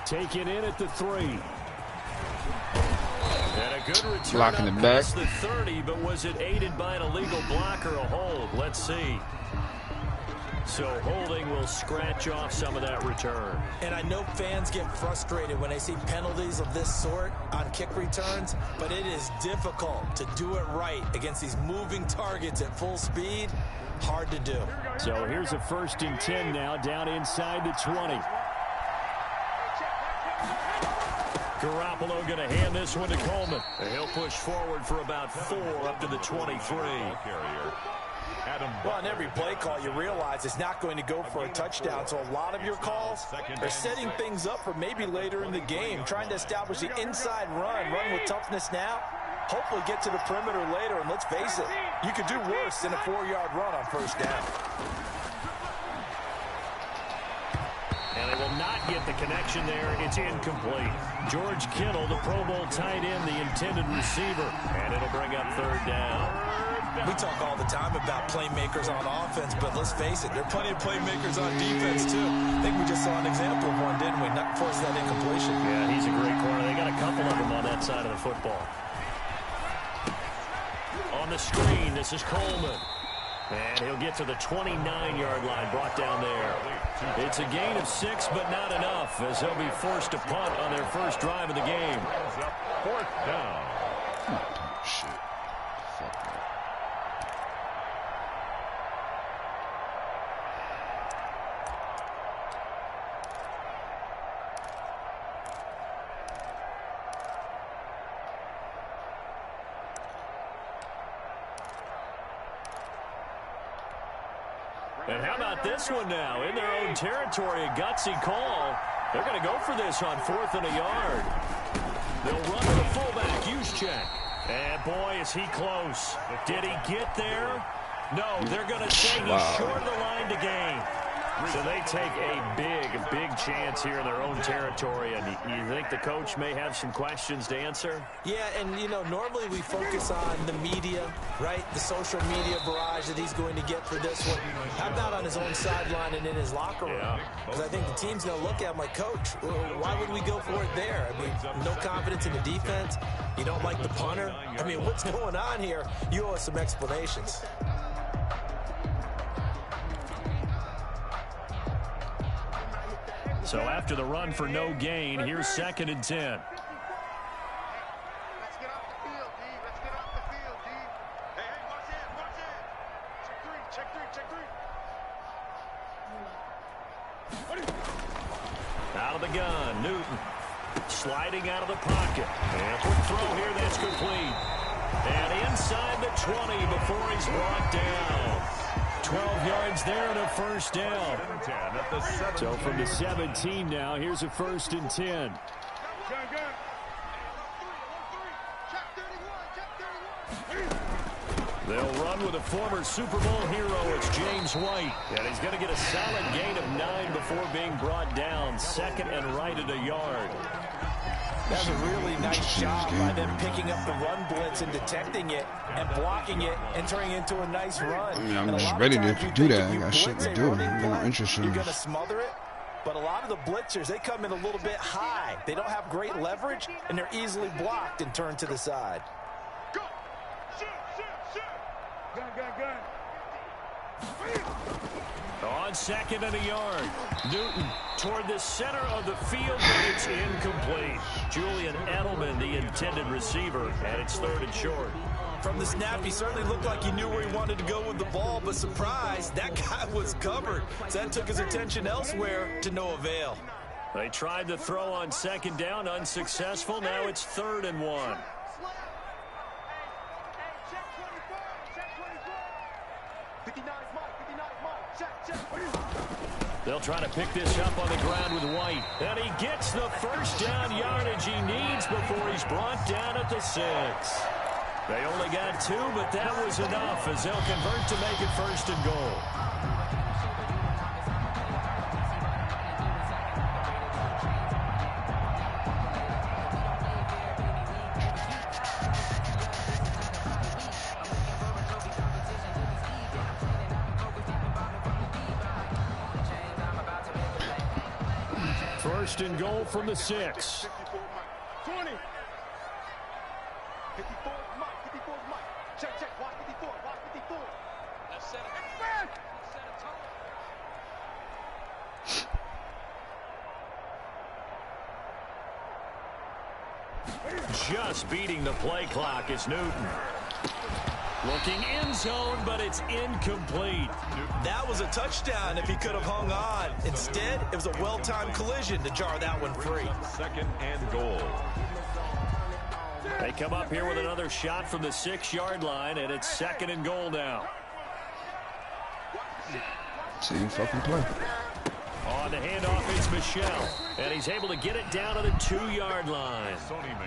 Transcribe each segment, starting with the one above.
Taken in at the 3. And a good return blocking it back. The 30, but was it aided by an illegal block or a hold? Let's see. So holding will scratch off some of that return. And I know fans get frustrated when they see penalties of this sort on kick returns, but it is difficult to do it right against these moving targets at full speed. Hard to do. So here's a 1st and 10 now, down inside the 20. Garoppolo going to hand this one to Coleman. And he'll push forward for about 4 up to the 23. Well, on every play call, you realize it's not going to go for a touchdown. So a lot of your calls are setting things up for maybe later in the game, trying to establish the inside run with toughness now, hopefully get to the perimeter later. And let's face it, you could do worse than a 4-yard run on 1st down. And they will not get the connection there. It's incomplete. George Kittle, the Pro Bowl tight end, the intended receiver. And it'll bring up 3rd down. We talk all the time about playmakers on offense, but let's face it, there are plenty of playmakers on defense, too. I think we just saw an example of one, didn't we? Not force that incompletion. Yeah, he's a great corner. They got a couple of them on that side of the football. On the screen, this is Coleman. And he'll get to the 29-yard line, brought down there. It's a gain of 6, but not enough, as they'll be forced to punt on their first drive of the game. 4th down. Oh, shit. Fuck that. And how about this one now? In their own territory, a gutsy call. They're going to go for this on 4th and a yard. They'll run to the fullback, Juszczyk. And boy, is he close. Did he get there? No, they're going to say he's short of the line to gain. So they take a big chance here in their own territory. And you think the coach may have some questions to answer? Yeah, and, you know, normally we focus on the media, right? The social media barrage that he's going to get for this one. How about on his own sideline and in his locker room? Because I think the team's going to look at him like, Coach, why would we go for it there? I mean, no confidence in the defense. You don't like the punter. I mean, what's going on here? You owe us some explanations. So after the run for no gain, here's 2nd and 10. Let's get off the field, D. Let's get off the field, D. Hey, watch it. Check 3. Out of the gun, Newton. Sliding out of the pocket. And quick throw here, that's complete. And inside the 20 before he's brought down. 12 yards there and a 1st down. So from the 17 now, here's a 1st and 10. They'll run with a former Super Bowl hero. It's James White. And he's going to get a solid gain of 9 before being brought down. 2nd and right at a yard. That's a really nice job by them picking up the run blitz and detecting it and blocking it and turning it into a nice run. I mean, I'm just ready to do that. I got shit to do. I'm not interested. You're going to smother it. But a lot of the blitzers, they come in a little bit high. They don't have great leverage, and they're easily blocked and turned to the side. Go. Shoot. Gun. On 2nd and a yard. Newton toward the center of the field, but it's incomplete. Julian Edelman, the intended receiver, and it's 3rd and short. From the snap, he certainly looked like he knew where he wanted to go with the ball, but surprise, that guy was covered. So that took his attention elsewhere to no avail. They tried to throw on 2nd down, unsuccessful. Now it's 3rd and 1. They'll try to pick this up on the ground with White. And he gets the 1st down yardage he needs before he's brought down at the 6. They only got 2, but that was enough as they'll convert to make it 1st and goal. First and goal from the 6. 20. 54 Mike. 54 Mike. Check, check. Watch 54. Watch 54. Let's set it. Expand. Set it tall. Just beating the play clock is Newton. Looking end zone, but it's incomplete. That was a touchdown if he could have hung on. Instead, it was a well-timed collision to jar that one free. Second and goal. They come up here with another shot from the 6-yard line, and it's second and goal now. Same fucking play. On the handoff, it's Michelle, and he's able to get it down to the 2-yard line.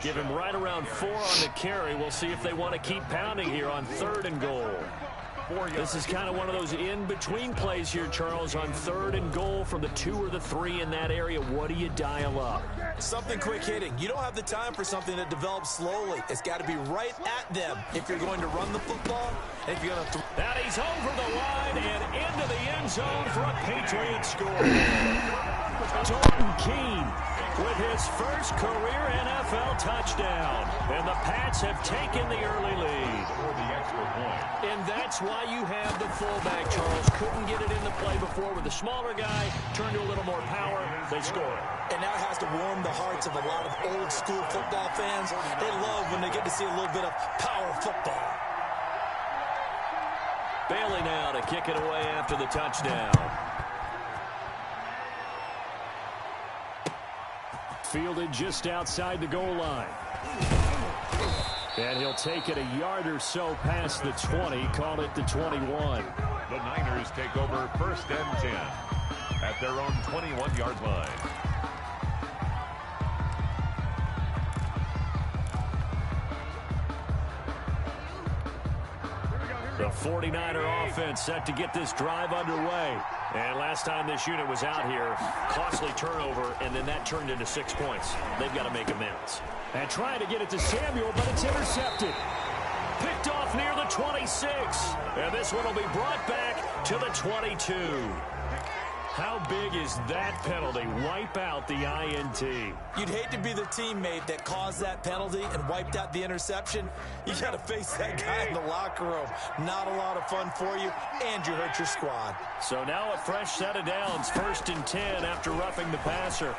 Give him right around 4 on the carry. We'll see if they want to keep pounding here on third and goal. This is kind of one of those in-between plays here, Charles, on third and goal from the 2 or the 3 in that area. What do you dial up? Something quick hitting. You don't have the time for something that develops slowly. It's got to be right at them if you're going to run the football. And if you're going to that he's over the line and into the end zone for a Patriot score. Dalton Keene with his first career NFL touchdown. And the Pats have taken the early lead. For the extra point. And that's why you have the fullback, Charles. Couldn't get it into play before with the smaller guy. Turned to a little more power. They score. And that has to warm the hearts of a lot of old school football fans. They love when they get to see a little bit of power football. Bailey now to kick it away after the touchdown. Fielded just outside the goal line. And he'll take it a yard or so past the 20, call it the 21. The Niners take over first and 10 at their own 21-yard line. The 49er offense set to get this drive underway. And last time this unit was out here, costly turnover, and then that turned into 6 points. They've got to make amends. And trying to get it to Samuel, but it's intercepted. Picked off near the 26. And this one will be brought back to the 22. How big is that penalty? Wipe out the INT. You'd hate to be the teammate that caused that penalty and wiped out the interception. You got to face that guy in the locker room. Not a lot of fun for you, and you hurt your squad. So now a fresh set of downs, first and 10 after roughing the passer.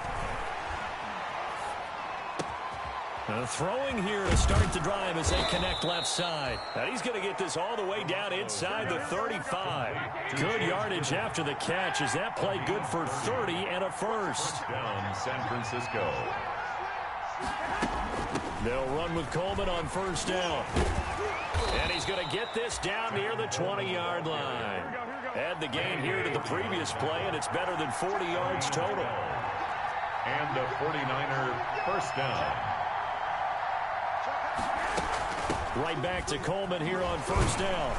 Throwing here to start the drive as they connect left side. And he's going to get this all the way down inside the 35. Good yardage after the catch. Is that play good for 30 and a first? Down San Francisco. They'll run with Coleman on first down. And he's going to get this down near the 20-yard line. Add the gain here to the previous play, and it's better than 40 yards total. And a 49er first down. Right back to Coleman here on first down.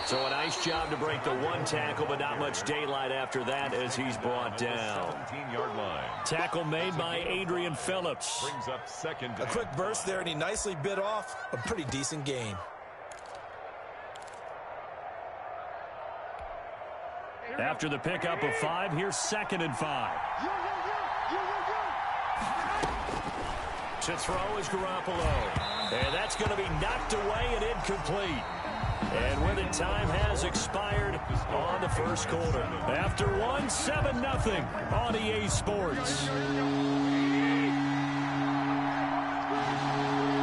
So a nice job to break the one tackle, but not much daylight after that as he's brought down. 17-yard line. Tackle made by Adrian Phillips. Brings up second. A quick burst there, and he nicely bit off a pretty decent gain. After the pickup of 5, here's second and 5. To throw is Garoppolo. And that's going to be knocked away and incomplete. And with it, time has expired on the first quarter. After one, 7-0 on EA Sports.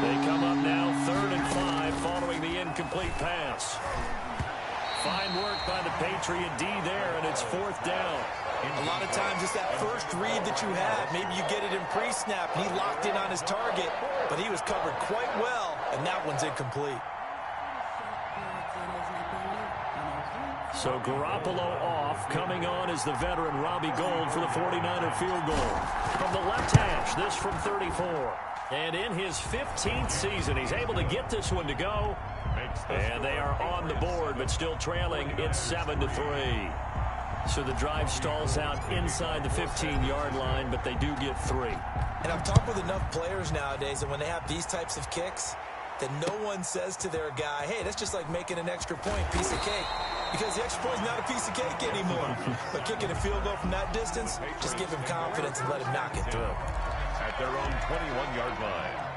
They come up now, 3rd and 5, following the incomplete pass. Fine work by the Patriot D there, and it's 4th down. A lot of times it's that first read that you have. Maybe you get it in pre-snap, and he locked in on his target, but he was covered quite well, and that one's incomplete. So Garoppolo off. Coming on is the veteran Robbie Gould for the 49er field goal. From the left hash, this from 34. And in his 15th season, he's able to get this one to go. And they are on the board, but still trailing. It's 7-3. So the drive stalls out inside the 15-yard line, but they do get 3. And I've talked with enough players nowadays that when they have these types of kicks, that no one says to their guy, hey, that's just like making an extra point, piece of cake. Because the extra point is not a piece of cake anymore. But kicking a field goal from that distance, just give him confidence and let him knock it through. At their own 21-yard line.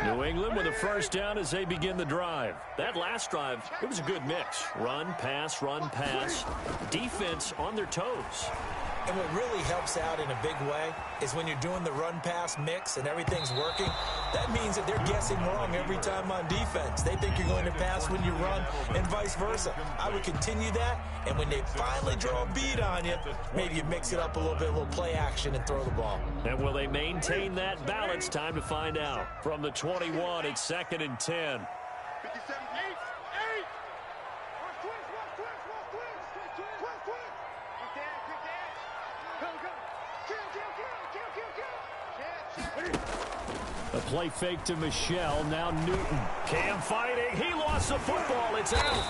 New England with a first down as they begin the drive. That last drive, it was a good mix. Run, pass, defense on their toes. And what really helps out in a big way is when you're doing the run-pass mix and everything's working, that means that they're guessing wrong every time on defense. They think you're going to pass when you run and vice versa. I would continue that, and when they finally draw a beat on you, maybe you mix it up a little bit, a little play action and throw the ball. And will they maintain that balance? Time to find out. From the 21, it's 2nd and 10. 57, 8. A play fake to Michelle. Now Newton. Cam fighting. He lost the football. It's out.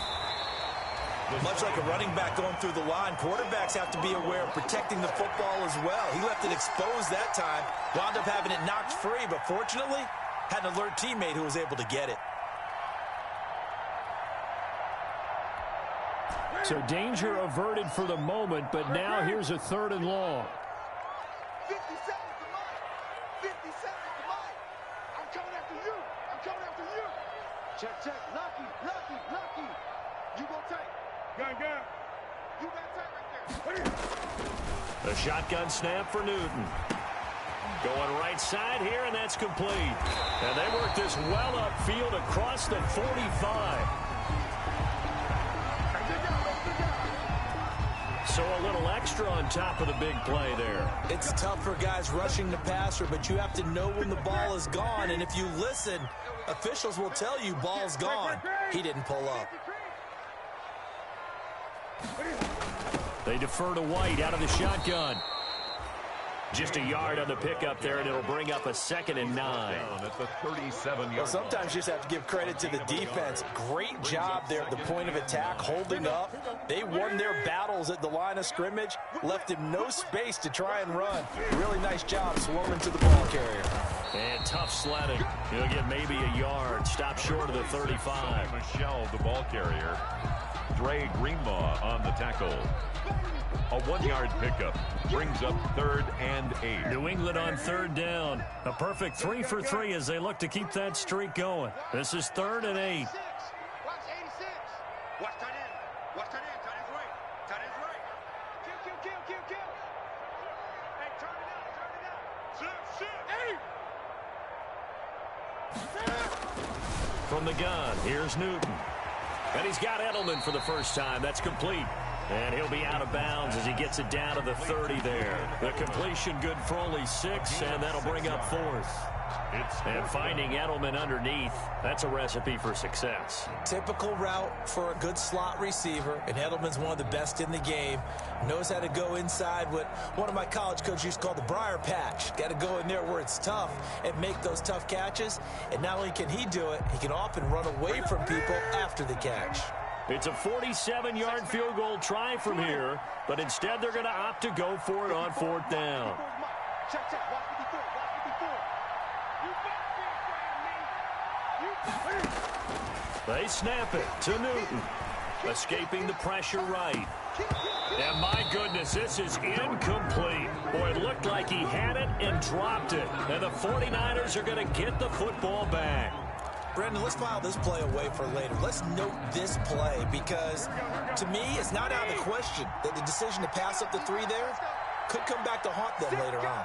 Much like a running back going through the line, quarterbacks have to be aware of protecting the football as well. He left it exposed that time. Wound up having it knocked free, but fortunately, had an alert teammate who was able to get it. So danger averted for the moment, but now here's a 3rd and long. 50 seconds to mine. 50 seconds to mine. I'm coming after you. I'm coming after you. Check. Lucky. You go tight. Gun. You got tight right there. A shotgun snap for Newton. Going right side here, and that's complete. And they work this well upfield across the 45. So a little extra on top of the big play there. It's tough for guys rushing the passer, but you have to know when the ball is gone. And if you listen, officials will tell you ball's gone. He didn't pull up. They defer to White out of the shotgun. Just a yard on the pickup there, and it'll bring up a 2nd and 9. At the 37-yard Well, sometimes you just have to give credit to the defense. Great job there at the point of attack, holding up. They won their battles at the line of scrimmage, left him no space to try and run. Really nice job swarming to the ball carrier. And tough sledding. He'll get maybe a yard. Stop short of the 35. Michelle, the ball carrier. Dre Greenlaw on the tackle. A 1-yard pickup brings up 3rd and 8. New England on 3rd down. A perfect 3 for 3 as they look to keep that streak going. This is 3rd and 8. Watch 86. Watch tight end. Watch tight end. Tight end's right. Tight end's right. Kill. Hey, turn it out. Shoot. From the gun, here's Newton. And he's got Edelman for the first time. That's complete. And he'll be out of bounds as he gets it down to the 30 there. The completion good for only 6, and that'll bring up 4th. And finding Edelman underneath, that's a recipe for success. Typical route for a good slot receiver, and Edelman's one of the best in the game. Knows how to go inside what one of my college coaches used to call the briar patch. Got to go in there where it's tough and make those tough catches. And not only can he do it, he can often run away from people after the catch. It's a 47-yard field goal try from here, but instead they're going to opt to go for it on 4th down. Check. Watch 54. They snap it to Newton. Escaping the pressure right. And my goodness, this is incomplete. Boy, it looked like he had it and dropped it. And the 49ers are going to get the football back. Brandon, let's file this play away for later. Let's note this play because, to me, it's not out of the question that the decision to pass up the 3 there could come back to haunt them later on.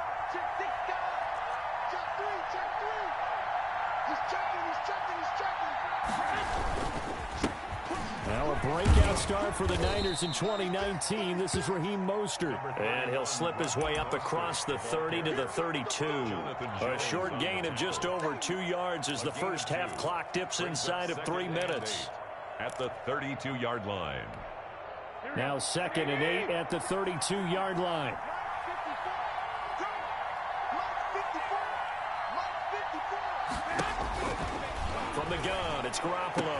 Now a breakout start for the Niners in 2019. This is Raheem Mostert. And he'll slip his way up across the 30 to the 32. A short gain of just over 2 yards as the first half clock dips inside of 3 minutes. At the 32-yard line. Now 2nd and 8 at the 32-yard line. From the gun, it's Garoppolo.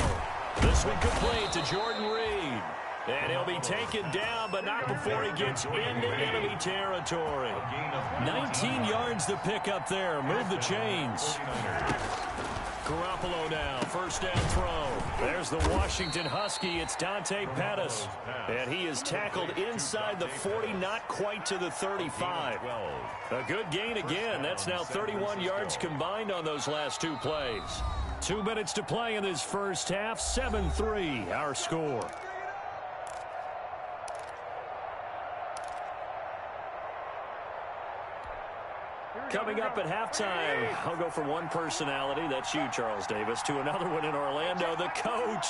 This one complete to Jordan Reed. And he'll be taken down, but not before he gets into enemy territory. 19 yards to pick up there. Move the chains. Garoppolo now, first down throw. There's the Washington Husky. It's Dante Pettis. And he is tackled inside the 40, not quite to the 35. A good gain again. That's now 31 yards combined on those last two plays. 2 minutes to play in this first half. 7-3, our score. Coming up at halftime, I'll go from one personality, that's you, Charles Davis, to another one in Orlando, the coach.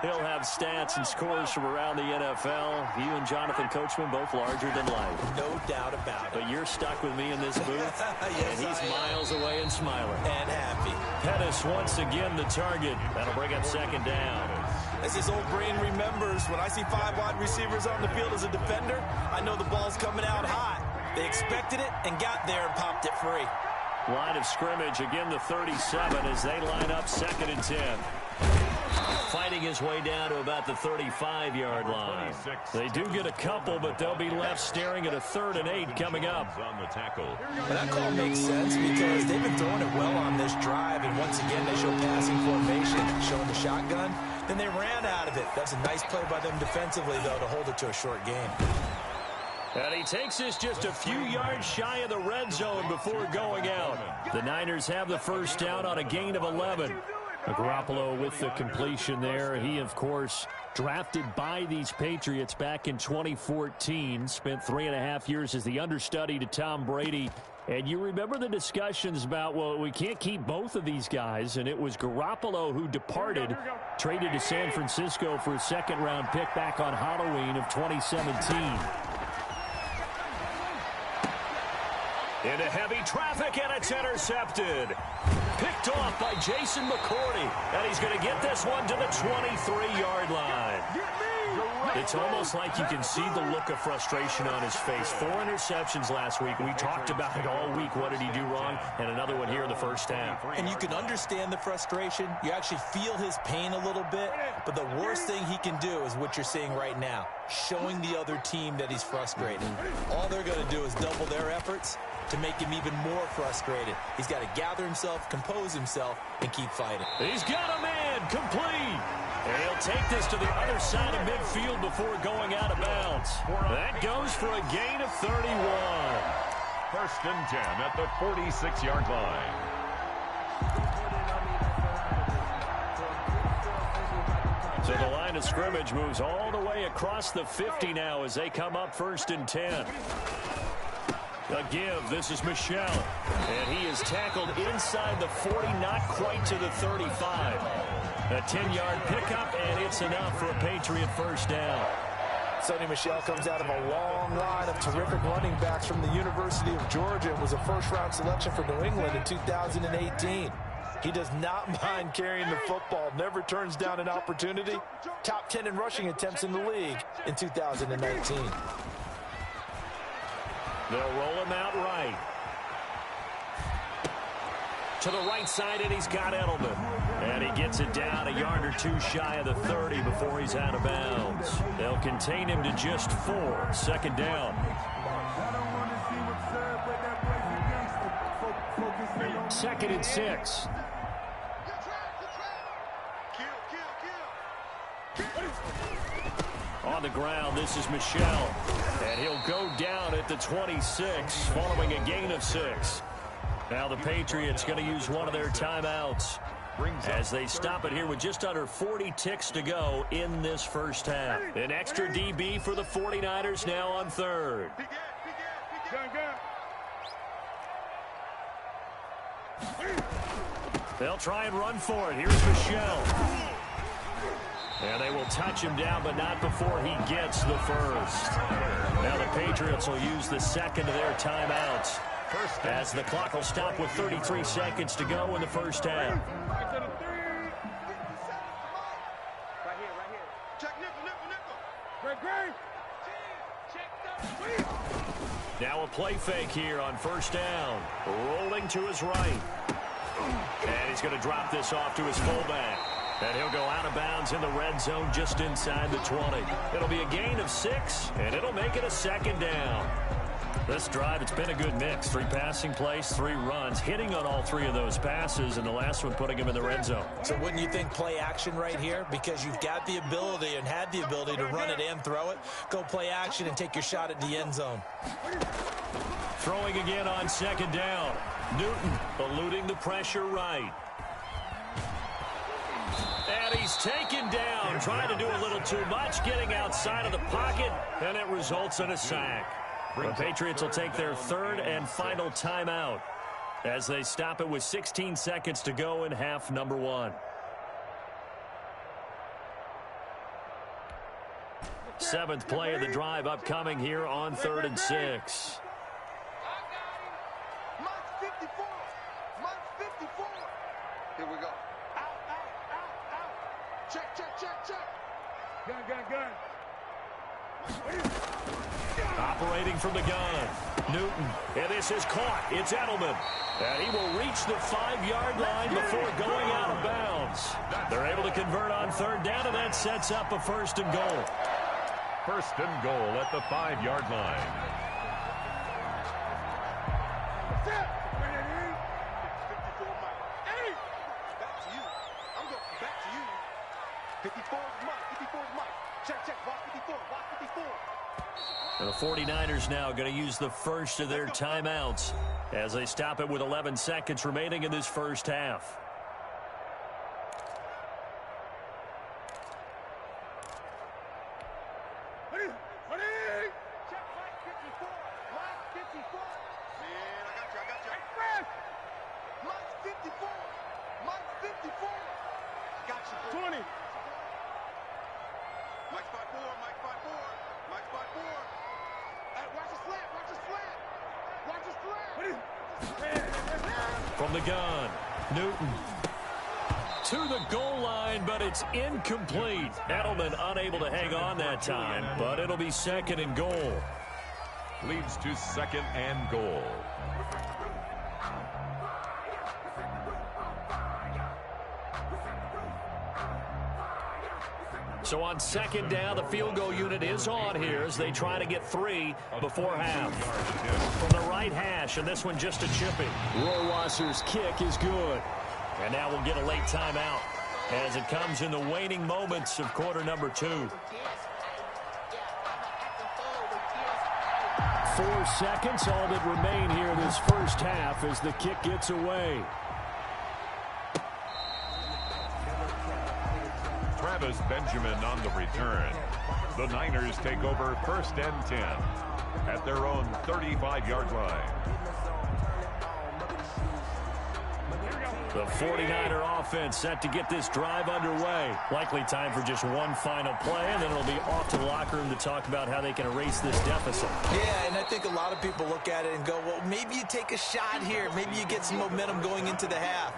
He'll have stats and scores from around the NFL. You and Jonathan Coachman, both larger than life. No doubt about it. But you're stuck with me in this booth, yes, and he's miles away and smiling. And happy. Pettis once again the target. That'll bring up second down. As his old brain remembers, when I see 5 wide receivers on the field as a defender, I know the ball's coming out hot. They expected it and got there and popped it free. Line of scrimmage, again the 37 as they line up 2nd and 10. Fighting his way down to about the 35-yard line. They do get a couple, but they'll be left staring at a 3rd and 8 coming up. On the tackle. And that call makes sense because they've been throwing it well on this drive, and once again they show passing formation, showing the shotgun. Then they ran out of it. That's a nice play by them defensively, though, to hold it to a short game. And he takes this just a few yards shy of the red zone before going out. The Niners have the first down on a gain of 11. Garoppolo with the completion there. He, of course, drafted by these Patriots back in 2014. Spent 3.5 years as the understudy to Tom Brady. And you remember the discussions about, well, we can't keep both of these guys. And it was Garoppolo who departed, traded to San Francisco for a second-round pick back on Halloween of 2017. Into heavy traffic, and it's intercepted. Picked off by Jason McCourty, and he's going to get this one to the 23-yard line. It's almost like you can see the look of frustration on his face. 4 interceptions last week. We talked about it all week. What did he do wrong? And another one here in the first half. And you can understand the frustration. You actually feel his pain a little bit. But the worst thing he can do is what you're seeing right now, showing the other team that he's frustrated. All they're going to do is double their efforts to make him even more frustrated. He's got to gather himself, compose himself, and keep fighting. He's got a man, complete. And he'll take this to the other side of midfield before going out of bounds. That goes for a gain of 31. 1st and 10 at the 46-yard line. So the line of scrimmage moves all the way across the 50 now as they come up 1st and 10. A give, this is Michel, and he is tackled inside the 40, not quite to the 35. A 10-yard pickup, and it's enough for a Patriot first down. Sonny Michel comes out of a long line of terrific running backs from the University of Georgia and was a first-round selection for New England in 2018. He does not mind carrying the football, never turns down an opportunity. Top 10 in rushing attempts in the league in 2019. They'll roll him out right. To the right side, and he's got Edelman. And he gets it down a yard or 2 shy of the 30 before he's out of bounds. They'll contain him to just 4. 2nd down. 2nd and 6. On the ground, this is Michel. And he'll go down at the 26 following a gain of 6. Now the Patriots going to use one of their timeouts as they stop it here with just under 40 ticks to go in this first half. An extra DB for the 49ers now on 3rd. They'll try and run for it. Here's Michel. And they will touch him down, but not before he gets the first. Now the Patriots will use the 2nd of their timeouts as the clock will stop with 33 seconds to go in the first half. Now a play fake here on 1st down. Rolling to his right. And he's going to drop this off to his fullback. And he'll go out of bounds in the red zone just inside the 20. It'll be a gain of 6, and it'll make it a second down. This drive, it's been a good mix. 3 passing plays, 3 runs, hitting on all 3 of those passes, and the last one putting him in the red zone. So wouldn't you think play action right here? Because you've got the ability and had the ability to run it and throw it. Go play action and take your shot at the end zone. Throwing again on second down. Newton eluding the pressure right. And he's taken down, trying to do a little too much, getting outside of the pocket, and it results in a sack. The Patriots will take their 3rd and final timeout as they stop it with 16 seconds to go in half number 1. 7th play of the drive upcoming here on 3rd and 6. Here we go. Check, check, check, check. Gun. Operating from the gun, Newton, and this is caught. It's Edelman, and he will reach the 5-yard line before going out of bounds. They're able to convert on 3rd down, and that sets up a 1st and goal. 1st and goal at the 5-yard line. Back to you. I'm going back to you. 54's Mike. 54's Mike. Check, watch 54, watch 54. And the 49ers now going to use the first of their timeouts as they stop it with 11 seconds remaining in this first half. Check Mike 54. Mike 54. Man, I got you. Mike 54. Mike 54. I got you. 20. Mike spot 4. Mike spot 4. Mike spot 4. Hey, watch the slant. Watch the slant. Watch the slant. From the gun, Newton to the goal line, but it's incomplete. Edelman unable to hang on that time, but it'll be 2nd and goal. Leads to 2nd and goal. So on 2nd down, the field goal unit is on here as they try to get 3 before half. From the right hash, and this one just a chipping. Rohrwasser's kick is good. And now we'll get a late timeout as it comes in the waning moments of quarter number 2. 4 seconds, all that remain here this first half as the kick gets away. Travis Benjamin on the return. The Niners take over 1st and 10 at their own 35-yard line. The 49er offense set to get this drive underway. Likely time for just one final play, and then it'll be off to the locker room to talk about how they can erase this deficit. Yeah, and I think a lot of people look at it and go, well, maybe you take a shot here. Maybe you get some momentum going into the half.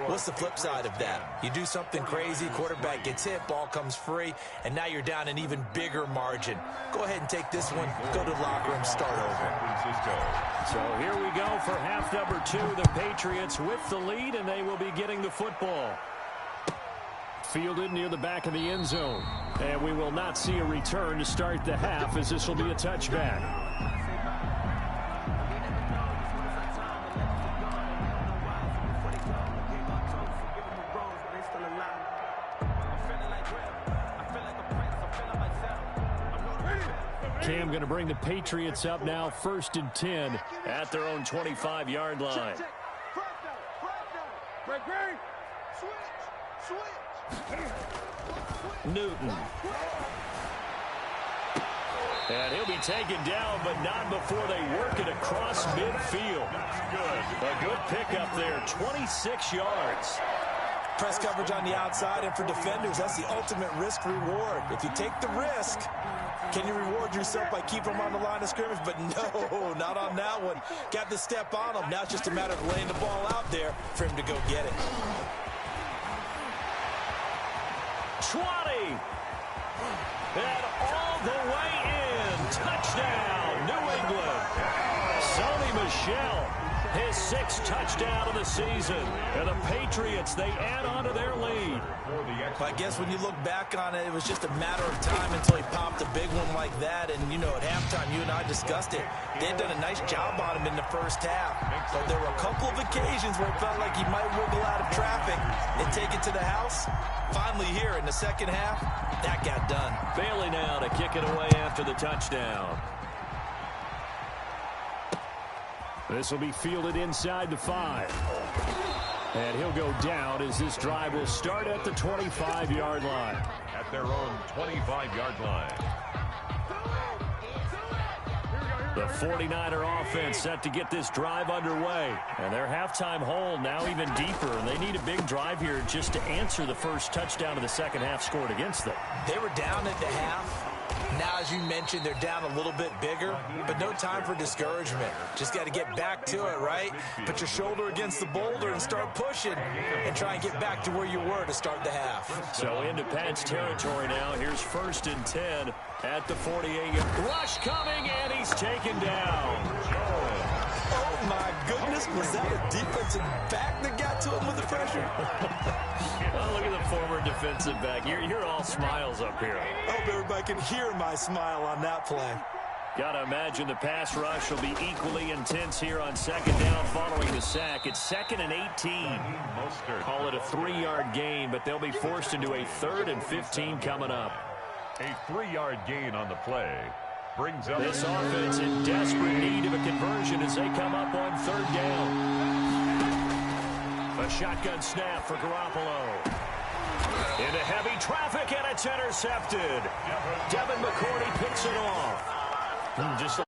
What's the flip side of that? You do something crazy, quarterback gets hit, ball comes free, and now you're down an even bigger margin. Go ahead and take this one, go to the locker room, start over. So here we go for half number 2. The Patriots with the lead, and they will be getting the football. Fielded near the back of the end zone. And we will not see a return to start the half, as this will be a touchback. Cam going to bring the Patriots up now 1st and 10 at their own 25-yard line. Newton. And he'll be taken down, but not before they work it across midfield. A good pickup there, 26 yards. Press coverage on the outside, and for defenders, that's the ultimate risk-reward. If you take the risk, can you reward yourself by keeping them on the line of scrimmage? But no, not on that one. Got the step on him. Now it's just a matter of laying the ball out there for him to go get it. 20. And all the way in. Touchdown, New England. Sony Michel His 6th touchdown of the season. And the Patriots, they add on to their lead. I guess when you look back on it, it was just a matter of time until he popped a big one like that. And, you know, at halftime, you and I discussed it. They had done a nice job on him in the first half. But there were a couple of occasions where it felt like he might wiggle out of traffic and take it to the house. Finally here in the second half, that got done. Bailey now to kick it away after the touchdown. This will be fielded inside the 5. And he'll go down as this drive will start at the 25-yard line. At their own 25-yard line. The 49er offense set to get this drive underway. And their halftime hole now even deeper. And they need a big drive here just to answer the first touchdown of the second half scored against them. They were down at the half. Now, as you mentioned, they're down a little bit bigger, but no time for discouragement. Just got to get back to it, right? Put your shoulder against the boulder and start pushing and try and get back to where you were to start the half. So into Pats territory now. Here's 1st and 10 at the 48. Rush coming, and he's taken down. Oh, my goodness. Was that a defensive back that got to him with the pressure? Well, look at the former defensive back. You're all smiles up here. I hope everybody can hear my smile on that play. Got to imagine the pass rush will be equally intense here on 2nd down following the sack. It's 2nd and 18. Call it a 3-yard gain, but they'll be forced into a 3rd and 15 coming up. A 3-yard gain on the play. Brings up this offense in desperate need of a conversion as they come up on 3rd down. A shotgun snap for Garoppolo. Into heavy traffic, and it's intercepted. Devin McCourty picks it off. Just a